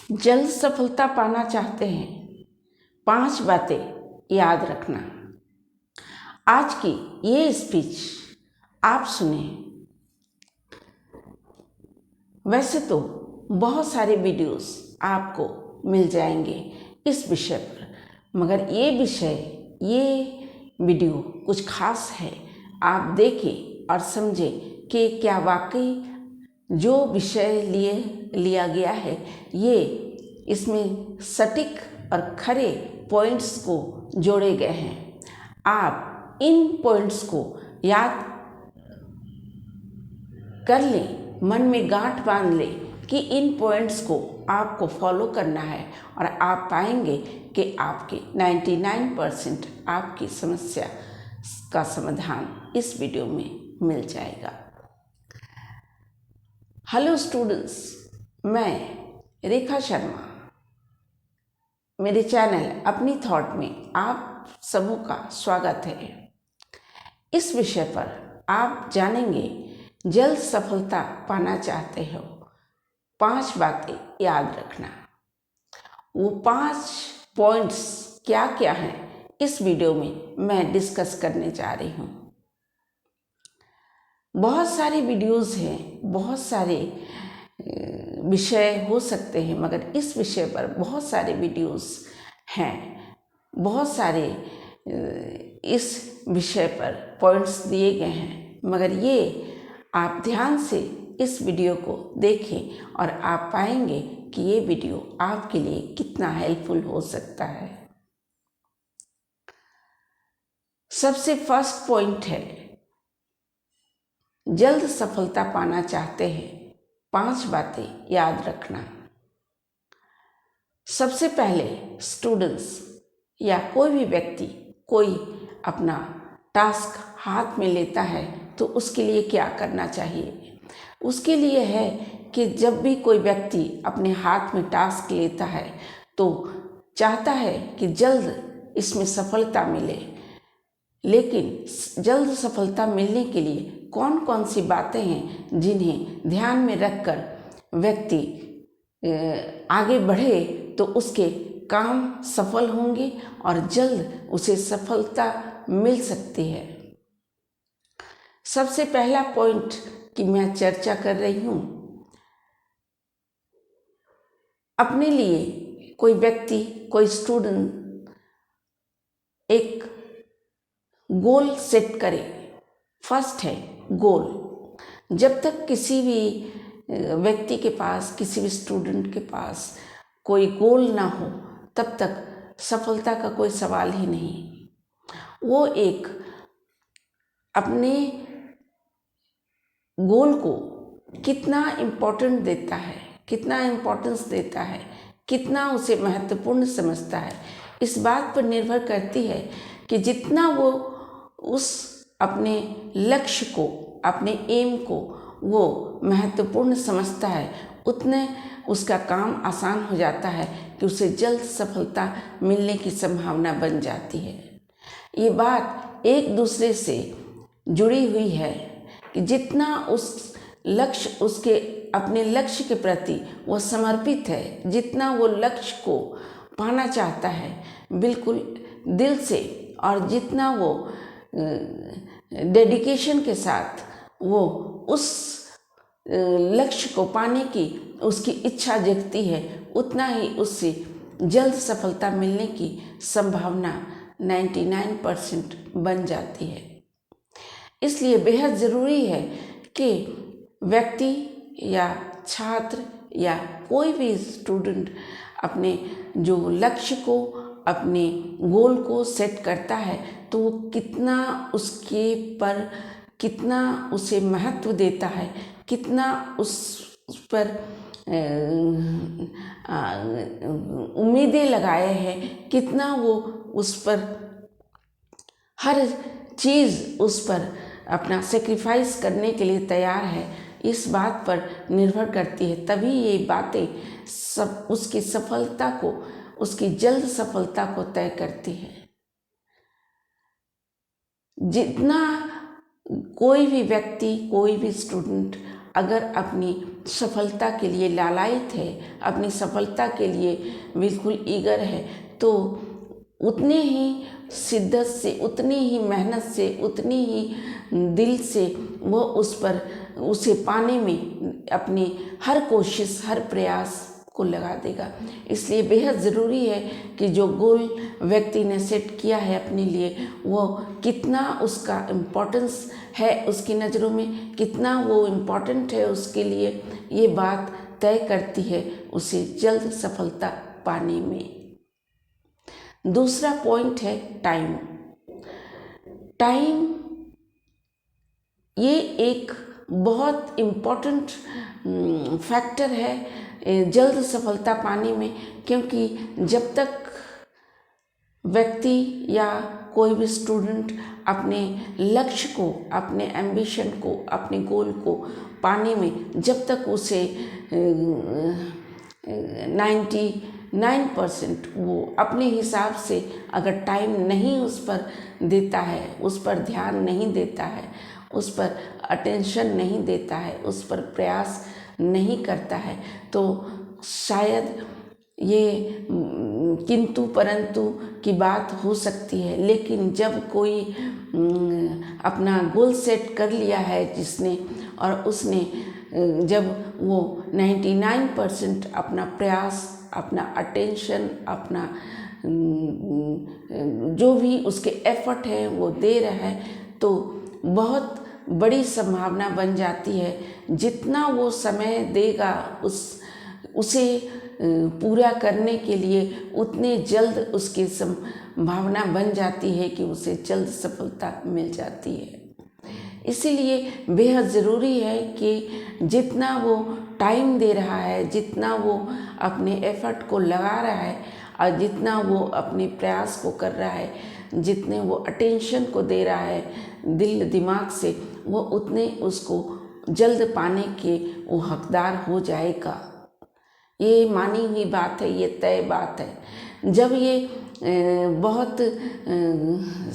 जल्द सफलता पाना चाहते हैं, 5 बातें याद रखना। आज की ये स्पीच आप सुने। वैसे तो बहुत सारे वीडियोस आपको मिल जाएंगे इस विषय पर, मगर ये वीडियो कुछ खास है। आप देखें और समझें कि क्या वाकई जो विषय लिया गया है ये इसमें सटीक और खरे पॉइंट्स को जोड़े गए हैं। आप इन पॉइंट्स को याद कर लें, मन में गांठ बांध लें कि इन पॉइंट्स को आपको फॉलो करना है और आप पाएंगे कि आपके 99% आपकी समस्या का समाधान इस वीडियो में मिल जाएगा। हेलो स्टूडेंट्स, मैं रेखा शर्मा, मेरे चैनल अपनी थॉट में आप सबों का स्वागत है। इस विषय पर आप जानेंगे, जल्द सफलता पाना चाहते हो, 5 बातें याद रखना। वो 5 पॉइंट्स क्या क्या हैं इस वीडियो में मैं डिस्कस करने जा रही हूँ। बहुत सारे वीडियोस हैं, बहुत सारे विषय हो सकते हैं, मगर इस विषय पर बहुत सारे वीडियोस हैं, बहुत सारे इस विषय पर पॉइंट्स दिए गए हैं, मगर ये आप ध्यान से इस वीडियो को देखें और आप पाएंगे कि ये वीडियो आपके लिए कितना हेल्पफुल हो सकता है। सबसे फर्स्ट पॉइंट है, जल्द सफलता पाना चाहते हैं, 5 बातें याद रखना। सबसे पहले स्टूडेंट्स या कोई भी व्यक्ति कोई अपना टास्क हाथ में लेता है तो उसके लिए क्या करना चाहिए? उसके लिए है कि जब भी कोई व्यक्ति अपने हाथ में टास्क लेता है तो चाहता है कि जल्द इसमें सफलता मिले। लेकिन जल्द सफलता मिलने के लिए कौन कौन सी बातें हैं जिन्हें ध्यान में रखकर व्यक्ति आगे बढ़े तो उसके काम सफल होंगे और जल्द उसे सफलता मिल सकती है। सबसे पहला पॉइंट की मैं चर्चा कर रही हूँ, अपने लिए कोई व्यक्ति, कोई स्टूडेंट एक गोल सेट करे। फर्स्ट है गोल। जब तक किसी भी व्यक्ति के पास, किसी भी स्टूडेंट के पास कोई गोल ना हो तब तक सफलता का कोई सवाल ही नहीं। वो एक अपने गोल को कितना इम्पोर्टेंस देता है, कितना उसे महत्वपूर्ण समझता है, इस बात पर निर्भर करती है कि जितना वो उस अपने लक्ष्य को, अपने एम को वो महत्वपूर्ण समझता है, उतने उसका काम आसान हो जाता है कि उसे जल्द सफलता मिलने की संभावना बन जाती है। ये बात एक दूसरे से जुड़ी हुई है कि जितना उस लक्ष्य, उसके अपने लक्ष्य के प्रति वो समर्पित है, जितना वो लक्ष्य को पाना चाहता है बिल्कुल दिल से, और जितना वो डेडिकेशन के साथ वो उस लक्ष्य को पाने की उसकी इच्छा जगती है, उतना ही उससे जल्द सफलता मिलने की संभावना 99% बन जाती है। इसलिए बेहद ज़रूरी है कि व्यक्ति या छात्र या कोई भी स्टूडेंट अपने जो लक्ष्य को, अपने गोल को सेट करता है तो वो कितना उसे महत्व देता है, कितना उस पर उम्मीदें लगाए हैं, कितना वो उस पर हर चीज़ उस पर अपना सेक्रीफाइस करने के लिए तैयार है, इस बात पर निर्भर करती है। तभी ये बातें सब उसकी सफलता को, उसकी जल्द सफलता को तय करती है। जितना कोई भी व्यक्ति, कोई भी स्टूडेंट अगर अपनी सफलता के लिए लालायित है, अपनी सफलता के लिए बिल्कुल ईगर है, तो उतने ही शिद्दत से, उतनी ही मेहनत से, उतनी ही दिल से वो उसे पाने में अपनी हर कोशिश, हर प्रयास को लगा देगा। इसलिए बेहद ज़रूरी है कि जो गोल व्यक्ति ने सेट किया है अपने लिए, वो कितना उसका इम्पोर्टेंस है उसकी नज़रों में, कितना वो इम्पोर्टेंट है उसके लिए, ये बात तय करती है उसे जल्द सफलता पाने में। दूसरा पॉइंट है टाइम। टाइम ये एक बहुत इम्पोर्टेंट फैक्टर है जल्द सफलता पाने में, क्योंकि जब तक व्यक्ति या कोई भी स्टूडेंट अपने लक्ष्य को, अपने एम्बिशन को, अपने गोल को पाने में जब तक उसे 99% वो अपने हिसाब से अगर टाइम नहीं उस पर देता है, उस पर ध्यान नहीं देता है, उस पर अटेंशन नहीं देता है, उस पर प्रयास नहीं करता है, तो शायद ये किंतु परंतु की बात हो सकती है। लेकिन जब कोई अपना गोल सेट कर लिया है जिसने, और उसने जब वो 99% अपना प्रयास, अपना अटेंशन, अपना जो भी उसके एफर्ट है वो दे रहा है, तो बहुत बड़ी संभावना बन जाती है जितना वो समय देगा उसे पूरा करने के लिए, उतने जल्द उसकी संभावना बन जाती है कि उसे जल्द सफलता मिल जाती है। इसीलिए बेहद ज़रूरी है कि जितना वो टाइम दे रहा है, जितना वो अपने एफर्ट को लगा रहा है, और जितना वो अपने प्रयास को कर रहा है, जितने वो अटेंशन को दे रहा है दिल दिमाग से, वो उतने उसको जल्द पाने के वो हकदार हो जाएगा। ये मानी हुई बात है, ये तय बात है। जब ये बहुत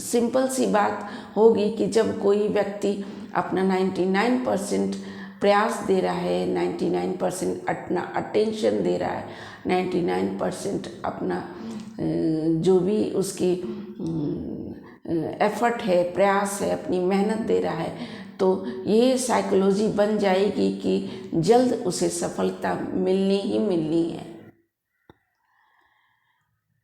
सिंपल सी बात होगी कि जब कोई व्यक्ति अपना 99% प्रयास दे रहा है, 99% अपना अटेंशन दे रहा है, 99% अपना जो भी उसकी एफर्ट है, प्रयास है, अपनी मेहनत दे रहा है, तो ये साइकोलॉजी बन जाएगी कि जल्द उसे सफलता मिलनी ही मिलनी है।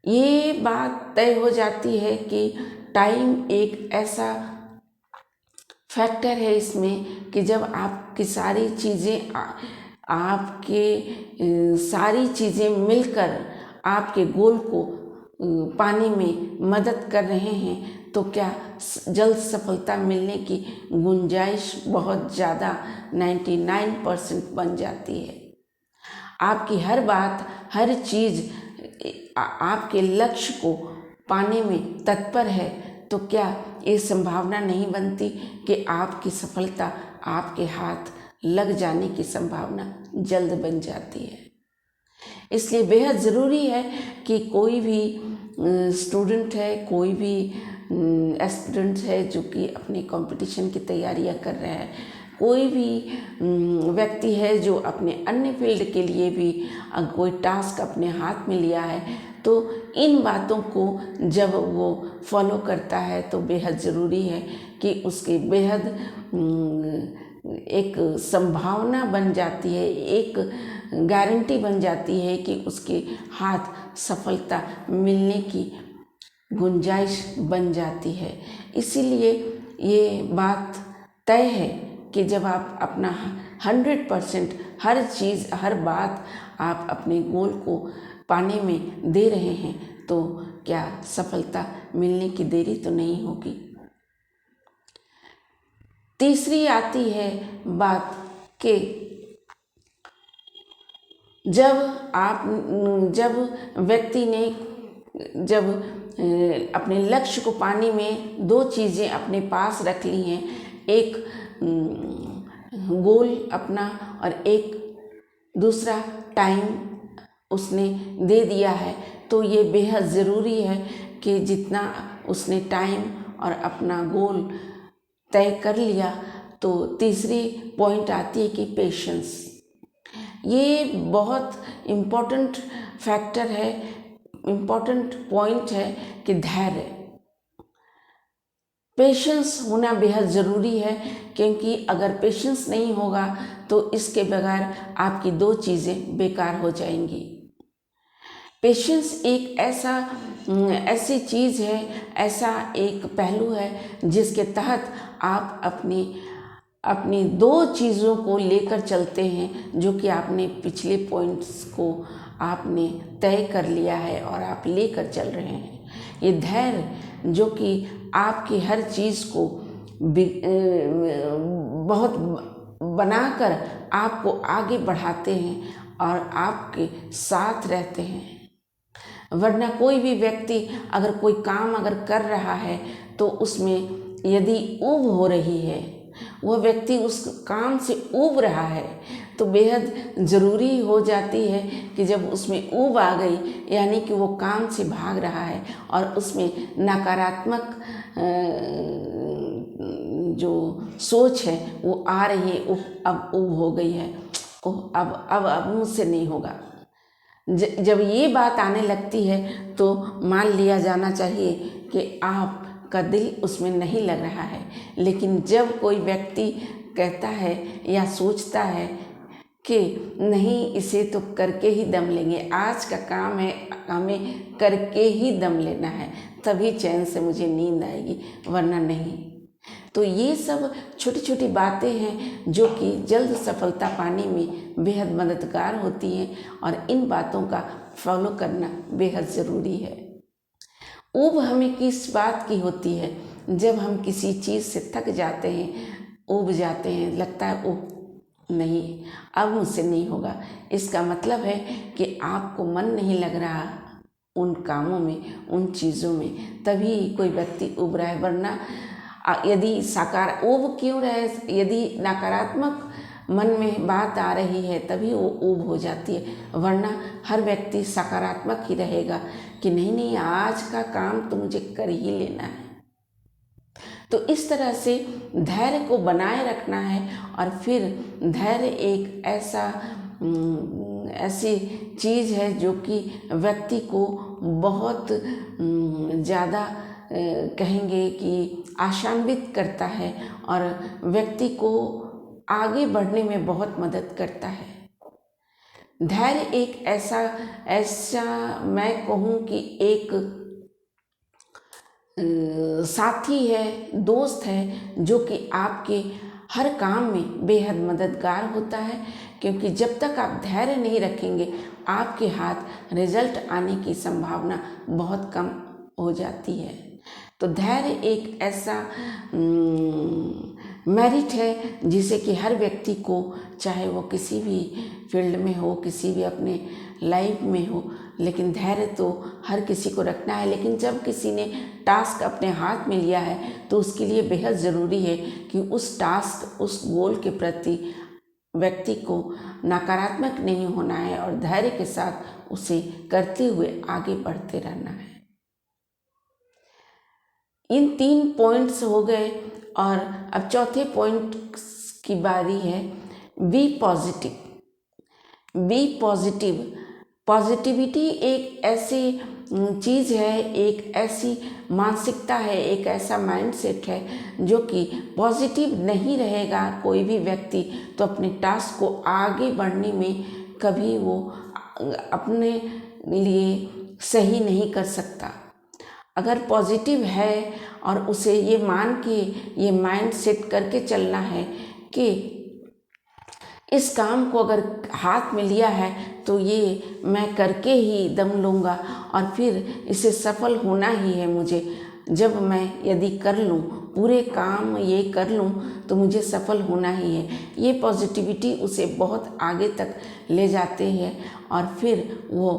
ये बात तय हो जाती है कि टाइम एक ऐसा फैक्टर है इसमें कि जब आपकी सारी चीज़ें, आपके सारी चीज़ें मिलकर आपके गोल को पाने में मदद कर रहे हैं, तो क्या जल्द सफलता मिलने की गुंजाइश बहुत ज़्यादा 99% बन जाती है। आपकी हर बात, हर चीज़ आपके लक्ष्य को पाने में तत्पर है, तो क्या ये संभावना नहीं बनती कि आपकी सफलता आपके हाथ लग जाने की संभावना जल्द बन जाती है। इसलिए बेहद ज़रूरी है कि कोई भी स्टूडेंट है, कोई भी एस्पिरेंट है जो कि अपने कंपटीशन की तैयारियां कर रहे हैं, कोई भी व्यक्ति है जो अपने अन्य फील्ड के लिए भी कोई टास्क अपने हाथ में लिया है, तो इन बातों को जब वो फॉलो करता है तो बेहद ज़रूरी है कि उसके बेहद एक संभावना बन जाती है, एक गारंटी बन जाती है कि उसके हाथ सफलता मिलने की गुंजाइश बन जाती है। इसीलिए ये बात तय है कि जब आप अपना 100% हर चीज़, हर बात आप अपने गोल को पाने में दे रहे हैं, तो क्या सफलता मिलने की देरी तो नहीं होगी। तीसरी आती है बात कि जब व्यक्ति ने अपने लक्ष्य को पाने में दो चीज़ें अपने पास रख ली हैं, एक गोल अपना और एक दूसरा टाइम उसने दे दिया है, तो ये बेहद ज़रूरी है कि जितना उसने टाइम और अपना गोल तय कर लिया, तो तीसरी पॉइंट आती है कि पेशेंस। ये बहुत इम्पोर्टेंट फैक्टर है, इम्पोर्टेंट पॉइंट है कि धैर्य, पेशेंस होना बेहद ज़रूरी है, क्योंकि अगर पेशेंस नहीं होगा तो इसके बगैर आपकी दो चीज़ें बेकार हो जाएंगी। पेशेंस एक ऐसी चीज़ है, ऐसा एक पहलू है जिसके तहत आप अपनी दो चीज़ों को लेकर चलते हैं, जो कि आपने पिछले पॉइंट्स को आपने तय कर लिया है और आप लेकर चल रहे हैं। ये धैर्य जो कि आपकी हर चीज़ को बहुत बनाकर आपको आगे बढ़ाते हैं और आपके साथ रहते हैं। वरना कोई भी व्यक्ति अगर कोई काम अगर कर रहा है तो उसमें यदि ऊब हो रही है, वह व्यक्ति उस काम से ऊब रहा है, तो बेहद ज़रूरी हो जाती है कि जब उसमें ऊब आ गई, यानी कि वो काम से भाग रहा है और उसमें नकारात्मक जो सोच है वो आ रही है, अब ऊब हो गई है, अब मुझसे नहीं होगा। जब ये बात आने लगती है तो मान लिया जाना चाहिए कि आपका दिल उसमें नहीं लग रहा है। लेकिन जब कोई व्यक्ति कहता है या सोचता है कि नहीं, इसे तो करके ही दम लेंगे, आज का काम है, हमें करके ही दम लेना है, तभी चैन से मुझे नींद आएगी, वरना नहीं। तो ये सब छोटी छोटी बातें हैं जो कि जल्द सफलता पाने में बेहद मददगार होती हैं और इन बातों का फॉलो करना बेहद ज़रूरी है। ऊब हमें किस बात की होती है? जब हम किसी चीज़ से थक जाते हैं, ऊब जाते हैं, लगता है ऊब नहीं, अब मुझसे नहीं होगा। इसका मतलब है कि आपको मन नहीं लग रहा उन कामों में, उन चीज़ों में, तभी कोई व्यक्ति ऊब रहा है। वरना यदि ऊब क्यों रहे? यदि नकारात्मक मन में बात आ रही है तभी वो ऊब हो जाती है, वरना हर व्यक्ति सकारात्मक ही रहेगा कि नहीं, आज का काम तो मुझे कर ही लेना है। तो इस तरह से धैर्य को बनाए रखना है। और फिर धैर्य एक ऐसी चीज़ है जो कि व्यक्ति को बहुत ज़्यादा कहेंगे कि आशान्वित करता है और व्यक्ति को आगे बढ़ने में बहुत मदद करता है। धैर्य एक ऐसा मैं कहूँ कि एक साथी है, दोस्त है, जो कि आपके हर काम में बेहद मददगार होता है। क्योंकि जब तक आप धैर्य नहीं रखेंगे, आपके हाथ रिजल्ट आने की संभावना बहुत कम हो जाती है। तो धैर्य एक ऐसा मेरिट है जिसे कि हर व्यक्ति को, चाहे वो किसी भी फील्ड में हो, किसी भी अपने लाइफ में हो, लेकिन धैर्य तो हर किसी को रखना है। लेकिन जब किसी ने टास्क अपने हाथ में लिया है तो उसके लिए बेहद ज़रूरी है कि उस टास्क, उस गोल के प्रति व्यक्ति को नकारात्मक नहीं होना है और धैर्य के साथ उसे करते हुए आगे बढ़ते रहना है। इन 3 पॉइंट्स हो गए और अब चौथे पॉइंट की बारी है, be positive. Be positive, positivity एक ऐसी चीज़ है, एक ऐसी मानसिकता है, एक ऐसा माइंडसेट है जो कि पॉजिटिव नहीं रहेगा कोई भी व्यक्ति तो अपने टास्क को आगे बढ़ने में कभी वो अपने लिए सही नहीं कर सकता। अगर पॉजिटिव है और उसे ये मान के ये माइंड सेट करके चलना है कि इस काम को अगर हाथ में लिया है तो ये मैं करके ही दम लूँगा और फिर इसे सफल होना ही है मुझे। जब मैं यदि कर लूँ, पूरे काम ये कर लूँ तो मुझे सफल होना ही है। ये पॉजिटिविटी उसे बहुत आगे तक ले जाते हैं और फिर वो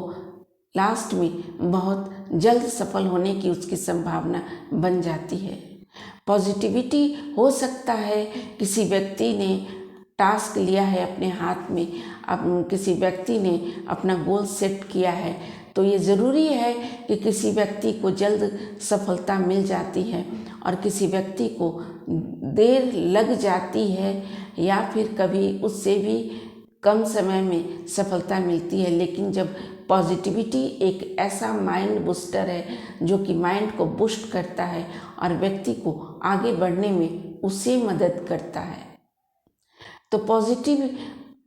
लास्ट में बहुत जल्द सफल होने की उसकी संभावना बन जाती है। पॉजिटिविटी हो सकता है किसी व्यक्ति ने टास्क लिया है अपने हाथ में, अब किसी व्यक्ति ने अपना गोल सेट किया है, तो ये ज़रूरी है कि किसी व्यक्ति को जल्द सफलता मिल जाती है और किसी व्यक्ति को देर लग जाती है या फिर कभी उससे भी कम समय में सफलता मिलती है, लेकिन जब पॉजिटिविटी एक ऐसा माइंड बूस्टर है जो कि माइंड को बूस्ट करता है और व्यक्ति को आगे बढ़ने में उसे मदद करता है। तो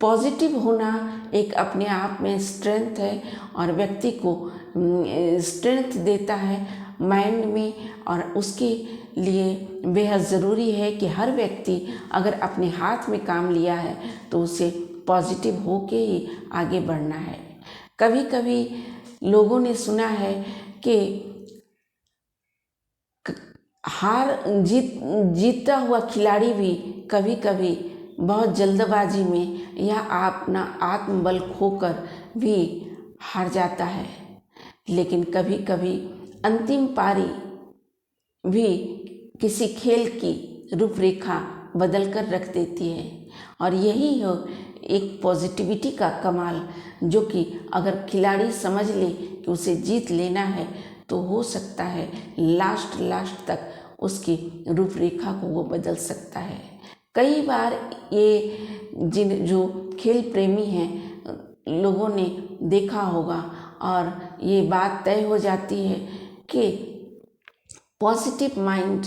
पॉजिटिव होना एक अपने आप में स्ट्रेंथ है और व्यक्ति को स्ट्रेंथ देता है माइंड में, और उसके लिए बेहद ज़रूरी है कि हर व्यक्ति अगर अपने हाथ में काम लिया है तो उसे पॉजिटिव होके ही आगे बढ़ना है। कभी कभी लोगों ने सुना है कि जीतता हुआ खिलाड़ी भी कभी कभी बहुत जल्दबाजी में या अपना आत्मबल खोकर भी हार जाता है, लेकिन कभी कभी अंतिम पारी भी किसी खेल की रूपरेखा बदल कर रख देती है। और यही है एक पॉजिटिविटी का कमाल, जो कि अगर खिलाड़ी समझ ले कि उसे जीत लेना है तो हो सकता है लास्ट तक उसकी रूपरेखा को वो बदल सकता है। कई बार ये जो खेल प्रेमी हैं लोगों ने देखा होगा और ये बात तय हो जाती है कि पॉजिटिव माइंड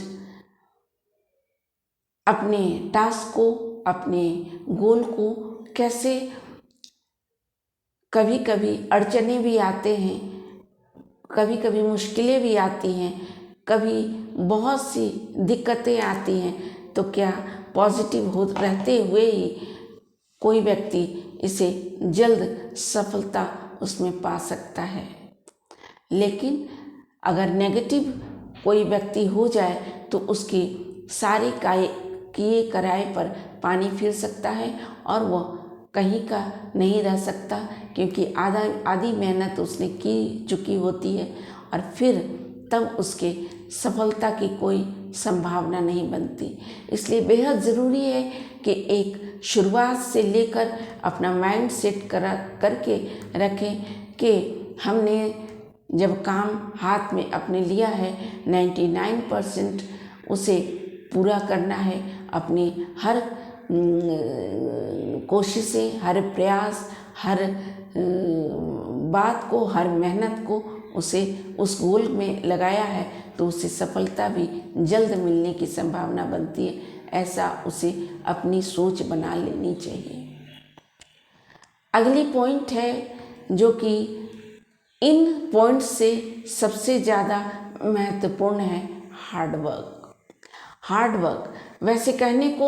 अपने टास्क को, अपने गोल को कैसे, कभी कभी अड़चने भी आते हैं, कभी कभी मुश्किलें भी आती हैं, कभी बहुत सी दिक्कतें आती हैं, तो क्या पॉजिटिव हो रहते हुए ही कोई व्यक्ति इसे जल्द सफलता उसमें पा सकता है। लेकिन अगर नेगेटिव कोई व्यक्ति हो जाए तो उसकी सारी किए कराए पर पानी फिर सकता है और वह कहीं का नहीं रह सकता, क्योंकि आधी मेहनत उसने की चुकी होती है और फिर तब उसके सफलता की कोई संभावना नहीं बनती। इसलिए बेहद ज़रूरी है कि एक शुरुआत से लेकर अपना माइंड सेट करके रखें कि हमने जब काम हाथ में अपने लिया है 99% उसे पूरा करना है। अपनी हर कोशिशें, हर प्रयास, हर बात को, हर मेहनत को उसे उस गोल में लगाया है तो उसे सफलता भी जल्द मिलने की संभावना बनती है। ऐसा उसे अपनी सोच बना लेनी चाहिए। अगली पॉइंट है जो कि इन पॉइंट से सबसे ज़्यादा महत्वपूर्ण है, हार्डवर्क। वैसे कहने को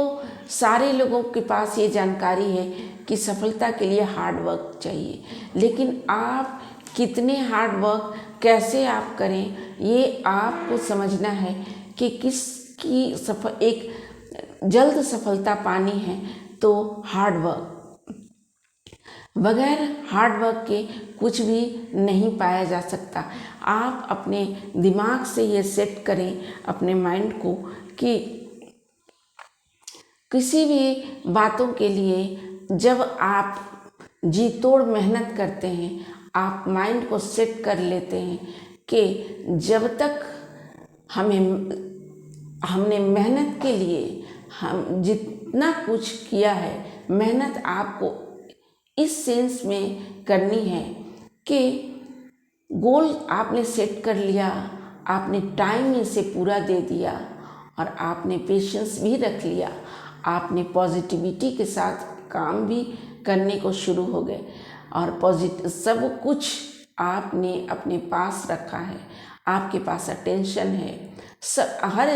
सारे लोगों के पास ये जानकारी है कि सफलता के लिए हार्डवर्क चाहिए, लेकिन आप कितने हार्डवर्क कैसे आप करें ये आपको समझना है कि एक जल्द सफलता पानी है तो हार्डवर्क, बगैर हार्डवर्क के कुछ भी नहीं पाया जा सकता। आप अपने दिमाग से ये सेट करें अपने माइंड को कि किसी भी बातों के लिए जब आप जी तोड़ मेहनत करते हैं, आप माइंड को सेट कर लेते हैं कि जब तक हमने मेहनत के लिए हम जितना कुछ किया है, मेहनत आपको इस सेंस में करनी है कि गोल आपने सेट कर लिया, आपने टाइम इसे पूरा दे दिया और आपने पेशेंस भी रख लिया, आपने पॉजिटिविटी के साथ काम भी करने को शुरू हो गए और सब कुछ आपने अपने पास रखा है, आपके पास अटेंशन है, हर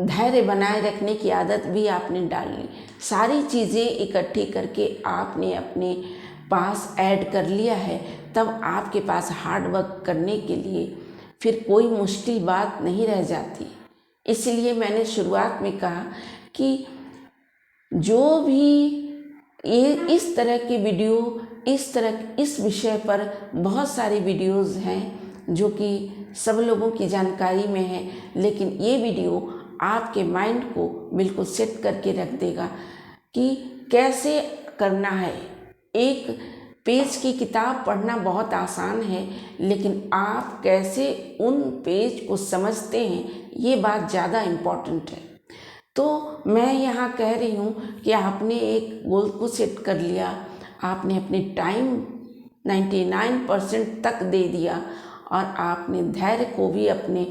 धैर्य बनाए रखने की आदत भी आपने डाल ली, सारी चीज़ें इकट्ठी करके आपने अपने पास ऐड कर लिया है, तब आपके पास हार्ड वर्क करने के लिए फिर कोई मुश्किल बात नहीं रह जाती। इसलिए मैंने शुरुआत में कहा कि जो भी ये इस तरह के वीडियो, इस विषय पर बहुत सारी वीडियोस हैं जो कि सब लोगों की जानकारी में है, लेकिन ये वीडियो आपके माइंड को बिल्कुल सेट करके रख देगा कि कैसे करना है। एक पेज की किताब पढ़ना बहुत आसान है, लेकिन आप कैसे उन पेज को समझते हैं ये बात ज़्यादा इम्पॉर्टेंट है। तो मैं यहाँ कह रही हूँ कि आपने एक गोल को सेट कर लिया, आपने अपनी टाइम 99% तक दे दिया और आपने धैर्य को भी अपने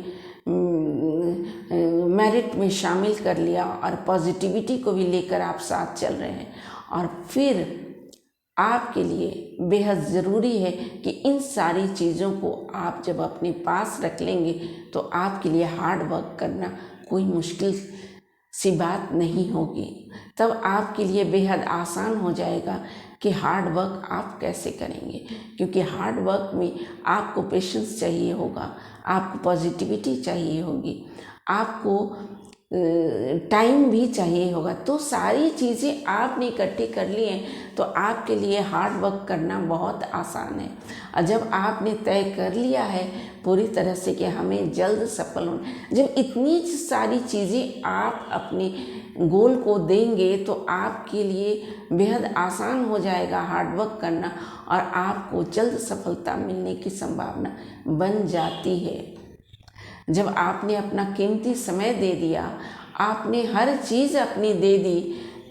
मेरिट में शामिल कर लिया और पॉजिटिविटी को भी लेकर आप साथ चल रहे हैं। और फिर आपके लिए बेहद ज़रूरी है कि इन सारी चीज़ों को आप जब अपने पास रख लेंगे तो आपके लिए हार्ड वर्क करना कोई मुश्किल सी बात नहीं होगी। तब आपके लिए बेहद आसान हो जाएगा कि हार्ड वर्क आप कैसे करेंगे, क्योंकि हार्ड वर्क में आपको पेशेंस चाहिए होगा, आपको पॉजिटिविटी चाहिए होगी, आपको टाइम भी चाहिए होगा। तो सारी चीज़ें आपने इकट्ठी कर ली हैं तो आपके लिए हार्ड वर्क करना बहुत आसान है। और जब आपने तय कर लिया है पूरी तरह से कि हमें जल्द सफल होना, जब इतनी सारी चीज़ें आप अपने गोल को देंगे तो आपके लिए बेहद आसान हो जाएगा हार्ड वर्क करना और आपको जल्द सफलता मिलने की संभावना बन जाती है। जब आपने अपना कीमती समय दे दिया, आपने हर चीज़ अपनी दे दी,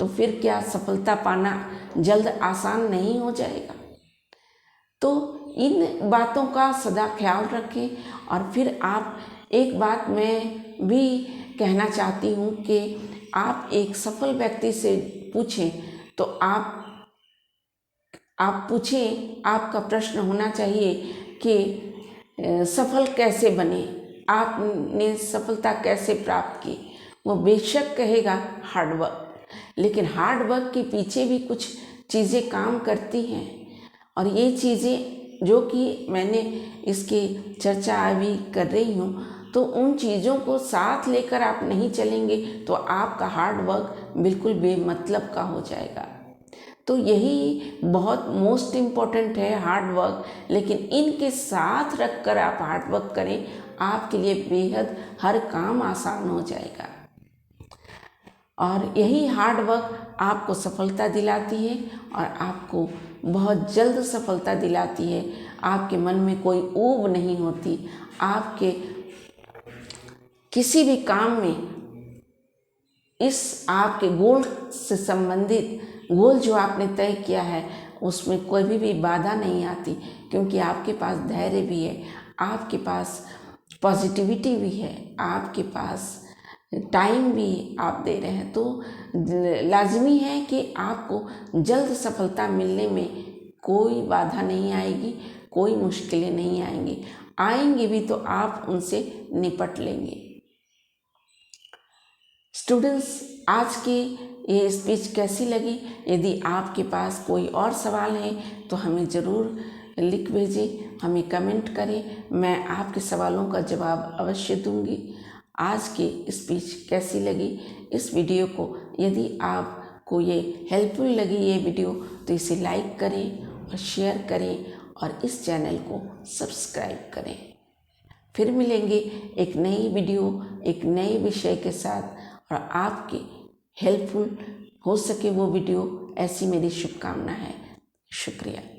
तो फिर क्या सफलता पाना जल्द आसान नहीं हो जाएगा? तो इन बातों का सदा ख्याल रखें। और फिर आप एक बात मैं भी कहना चाहती हूँ कि आप एक सफल व्यक्ति से पूछें तो आप पूछें, आपका प्रश्न होना चाहिए कि सफल कैसे बने, आपने सफलता कैसे प्राप्त की। वो बेशक कहेगा हार्ड वर्क, लेकिन हार्ड वर्क के पीछे भी कुछ चीज़ें काम करती हैं और ये चीज़ें जो कि मैंने इसकी चर्चा अभी कर रही हूँ, तो उन चीज़ों को साथ लेकर आप नहीं चलेंगे तो आपका हार्ड वर्क बिल्कुल बेमतलब का हो जाएगा। तो यही बहुत मोस्ट इम्पॉर्टेंट है हार्ड वर्क, लेकिन इनके साथ रखकर आप हार्ड वर्क करें, आपके लिए बेहद हर काम आसान हो जाएगा। और यही हार्ड वर्क आपको सफलता दिलाती है और आपको बहुत जल्द सफलता दिलाती है। आपके मन में कोई ऊब नहीं होती, आपके किसी भी काम में इस आपके गोल से संबंधित गोल जो आपने तय किया है उसमें कोई भी बाधा नहीं आती, क्योंकि आपके पास धैर्य भी है, आपके पास पॉजिटिविटी भी है, आपके पास टाइम भी आप दे रहे हैं। तो लाजमी है कि आपको जल्द सफलता मिलने में कोई बाधा नहीं आएगी, कोई मुश्किलें नहीं आएंगी, आएंगी भी तो आप उनसे निपट लेंगे। स्टूडेंट्स, आज की ये स्पीच कैसी लगी? यदि आपके पास कोई और सवाल है तो हमें ज़रूर लिख भेजें, हमें कमेंट करें, मैं आपके सवालों का जवाब अवश्य दूंगी। आज की स्पीच कैसी लगी? इस वीडियो को यदि आपको ये हेल्पफुल लगी ये वीडियो तो इसे लाइक करें और शेयर करें और इस चैनल को सब्सक्राइब करें। फिर मिलेंगे एक नई वीडियो एक नए विषय के साथ और आपके हेल्पफुल हो सके वो वीडियो, ऐसी मेरी शुभकामना है। शुक्रिया।